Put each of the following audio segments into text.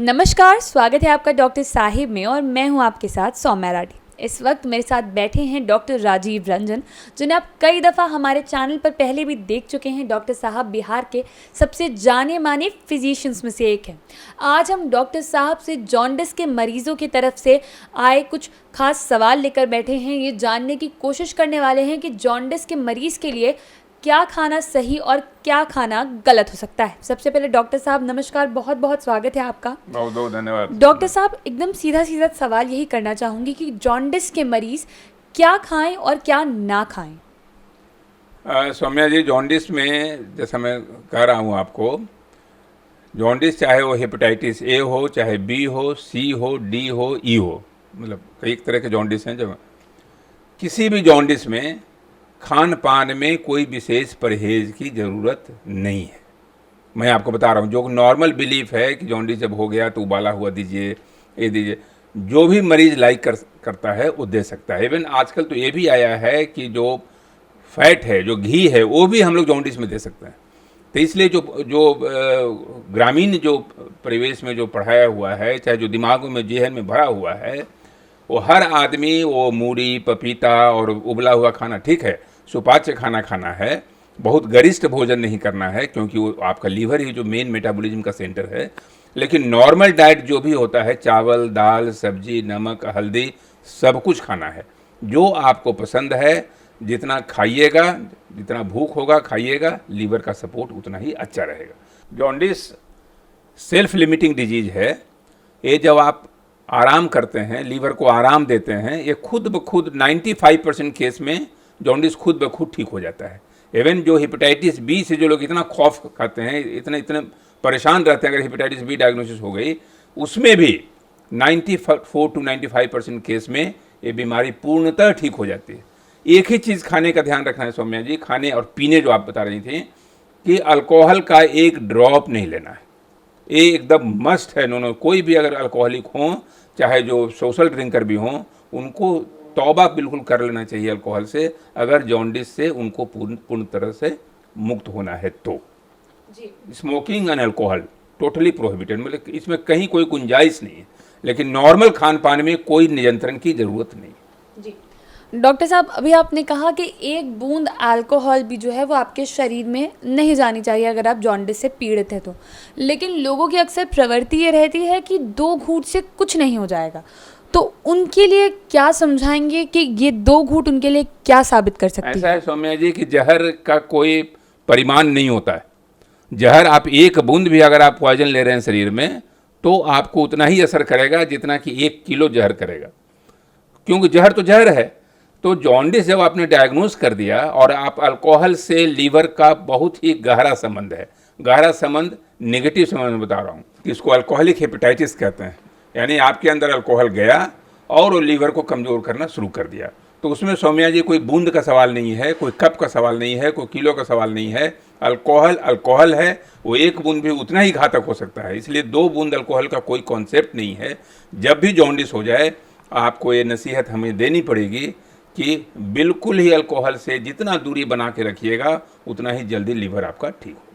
नमस्कार, स्वागत है आपका डॉक्टर साहिब में और मैं हूं आपके साथ सौम्या राठी। इस वक्त मेरे साथ बैठे हैं डॉक्टर राजीव रंजन, जिन्हें आप कई दफ़ा हमारे चैनल पर पहले भी देख चुके हैं। डॉक्टर साहब बिहार के सबसे जाने माने फिजिशियंस में से एक हैं। आज हम डॉक्टर साहब से जॉन्डिस के मरीज़ों की तरफ से आए कुछ खास सवाल लेकर बैठे हैं। ये जानने की कोशिश करने वाले हैं कि जॉन्डिस के मरीज़ के लिए क्या खाना सही और क्या खाना गलत हो सकता है। सबसे पहले डॉक्टर साहब नमस्कार, बहुत बहुत स्वागत है आपका। बहुत बहुत धन्यवाद। डॉक्टर साहब, एकदम सीधा सीधा सवाल यही करना चाहूँगी कि जॉन्डिस के मरीज़ क्या खाएं और क्या ना खाएं। सौम्या जी, जॉन्डिस में जैसा मैं कह रहा हूँ आपको, जॉन्डिस चाहे वो हेपेटाइटिस ए हो, चाहे बी हो, सी हो, डी हो, ई हो, मतलब कई तरह के जॉन्डिस हैं। जब किसी भी जॉन्डिस में खान पान में कोई विशेष परहेज की ज़रूरत नहीं है। मैं आपको बता रहा हूँ, जो नॉर्मल बिलीफ है कि जॉन्डिस जब हो गया तो उबाला हुआ दीजिए, ये दीजिए, जो भी मरीज़ लाइक करता है वो दे सकता है। इवन आजकल तो ये भी आया है कि जो फैट है, जो घी है, वो भी हम लोग जॉन्डिस में दे सकते हैं। तो इसलिए जो ग्रामीण जो परिवेश में जो पढ़ाया हुआ है, चाहे जो दिमागों में जेहन में भरा हुआ है, वो हर आदमी वो मूढ़ी, पपीता और उबला हुआ खाना, ठीक है, सुपाच्य खाना खाना है, बहुत गरिष्ठ भोजन नहीं करना है, क्योंकि वो आपका लीवर ही जो मेन मेटाबॉलिज्म का सेंटर है। लेकिन नॉर्मल डाइट जो भी होता है, चावल, दाल, सब्जी, नमक, हल्दी, सब कुछ खाना है। जो आपको पसंद है जितना खाइएगा, जितना भूख होगा खाइएगा, लीवर का सपोर्ट उतना ही अच्छा रहेगा। जॉन्डिस सेल्फ लिमिटिंग डिजीज है। ये जब आप आराम करते हैं, लीवर को आराम देते हैं, ये खुद ब खुद 95% केस में जॉन्डिस खुद ब खुद ठीक हो जाता है। इवन जो हेपेटाइटिस बी से जो लोग इतना खौफ खाते हैं, इतने परेशान रहते हैं अगर हेपेटाइटिस बी डायग्नोसिस हो गई, उसमें भी 94 to 95% केस में ये बीमारी पूर्णतः ठीक हो जाती है। एक ही चीज़ खाने का ध्यान रखना है सौम्या जी, खाने और पीने जो आप बता रही थी कि अल्कोहल का एक ड्रॉप नहीं लेना है। ये एकदम मस्ट है। नो कोई भी अगर अल्कोहलिक हों, चाहे जो सोशल ड्रिंकर भी हों, उनको तौबा बिल्कुल कर लेना चाहिए अल्कोहल से, अगर जॉन्डिस से उनको पूर्ण तरह से मुक्त होना है तो। Smoking and alcohol totally prohibited, मतलब इसमें कहीं कोई गुंजाइश नहीं है। लेकिन नॉर्मल खान पान में कोई नियंत्रण की ज़रूरत नहीं। जी डॉक्टर साहब, अभी आपने कहा कि एक बूंद अल्कोहल भी जो है वो आपके शरीर में नहीं जानी चाहिए अगर आप जॉन्डिस से पीड़ित हैं तो। लेकिन लोगों की अक्सर प्रवृत्ति ये रहती है कि 2 घूंट से कुछ नहीं हो जाएगा, तो उनके लिए क्या समझाएंगे कि ये 2 घूंट उनके लिए क्या साबित कर सकती है? ऐसा है सौम्या जी कि जहर का कोई परिमाण नहीं होता है। जहर आप एक बूंद भी अगर आप पॉइजन ले रहे हैं शरीर में, तो आपको उतना ही असर करेगा जितना कि 1 किलो जहर करेगा, क्योंकि जहर तो जहर है। तो जॉन्डिस जब आपने डायग्नोज कर दिया, और आप अल्कोहल से लीवर का बहुत ही गहरा संबंध है, गहरा संबंध, नेगेटिव संबंध में बता रहा हूँ, इसको अल्कोहलिक हेपेटाइटिस कहते हैं। यानी आपके अंदर अल्कोहल गया और वो लीवर को कमज़ोर करना शुरू कर दिया। तो उसमें सौम्या जी कोई बूंद का सवाल नहीं है, कोई कप का सवाल नहीं है, कोई किलो का सवाल नहीं है। अल्कोहल है, वो 1 बूंद भी उतना ही घातक हो सकता है। इसलिए 2 बूंद अल्कोहल का कोई कॉन्सेप्ट नहीं है। जब भी जॉन्डिस हो जाए, आपको ये नसीहत हमें देनी पड़ेगी कि बिल्कुल ही अल्कोहल से जितना दूरी बना के रखिएगा, उतना ही जल्दी लीवर आपका ठीक होगा।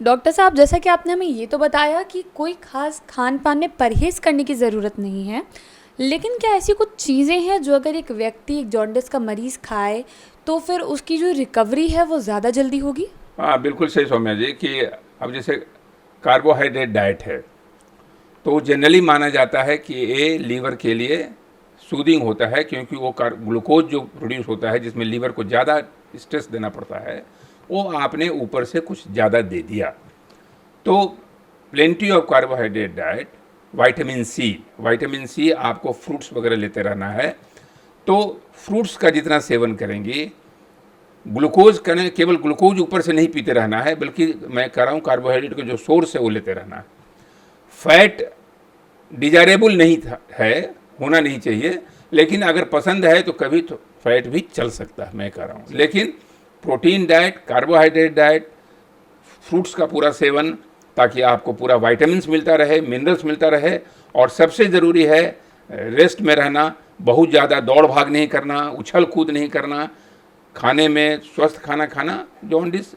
डॉक्टर साहब, जैसा कि आपने हमें ये तो बताया कि कोई खास खान पान में परहेज़ करने की ज़रूरत नहीं है, लेकिन क्या ऐसी कुछ चीज़ें हैं जो अगर एक व्यक्ति, एक जॉन्डिस का मरीज़ खाए तो फिर उसकी जो रिकवरी है वो ज़्यादा जल्दी होगी? हाँ, बिल्कुल सही सौम्या जी कि अब जैसे कार्बोहाइड्रेट डाइट है, तो जनरली माना जाता है कि ये लीवर के लिए सूदिंग होता है, क्योंकि वो ग्लूकोज जो प्रोड्यूस होता है, जिसमें लीवर को ज़्यादा स्ट्रेस देना पड़ता है, वो आपने ऊपर से कुछ ज़्यादा दे दिया। तो plenty of carbohydrate diet, vitamin C आपको फ्रूट्स वगैरह लेते रहना है। तो फ्रूट्स का जितना सेवन करेंगे, ग्लूकोज करें, केवल ग्लूकोज ऊपर से नहीं पीते रहना है, बल्कि मैं कह रहा हूँ कार्बोहाइड्रेट का जो सोर्स है वो लेते रहना है। फैट डिजायरेबल नहीं है, होना नहीं चाहिए, लेकिन अगर पसंद है तो कभी तो फैट भी चल सकता है, मैं कह रहा हूँ। लेकिन protein diet, carbohydrate diet, fruits का पूरा सेवन, ताकि आपको पूरा विटामिन्स मिलता रहे, मिनरल्स मिलता रहे, और सबसे ज़रूरी है रेस्ट में रहना, बहुत ज़्यादा दौड़ भाग नहीं करना, उछल कूद नहीं करना, खाने में स्वस्थ खाना खाना। जॉन्डिस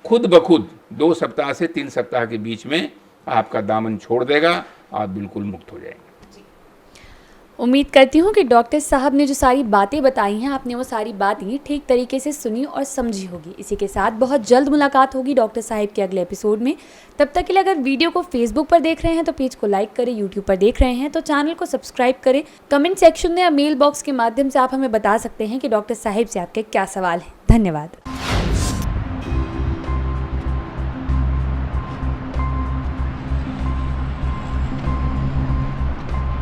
खुद ब खुद 2 सप्ताह से 3 सप्ताह के बीच में आपका दामन छोड़ देगा, आप बिल्कुल मुक्त हो जाएंगे। उम्मीद करती हूँ कि डॉक्टर साहब ने जो सारी बातें बताई हैं, आपने वो सारी बातें ठीक तरीके से सुनी और समझी होगी। इसी के साथ बहुत जल्द मुलाकात होगी डॉक्टर साहब के अगले एपिसोड में। तब तक के लिए अगर वीडियो को फेसबुक पर देख रहे हैं तो पेज को लाइक करें, यूट्यूब पर देख रहे हैं तो चैनल को सब्सक्राइब करें। कमेंट सेक्शन में या मेल बॉक्स के माध्यम से आप हमें बता सकते हैं कि डॉक्टर साहब से आपके क्या सवाल हैं। धन्यवाद।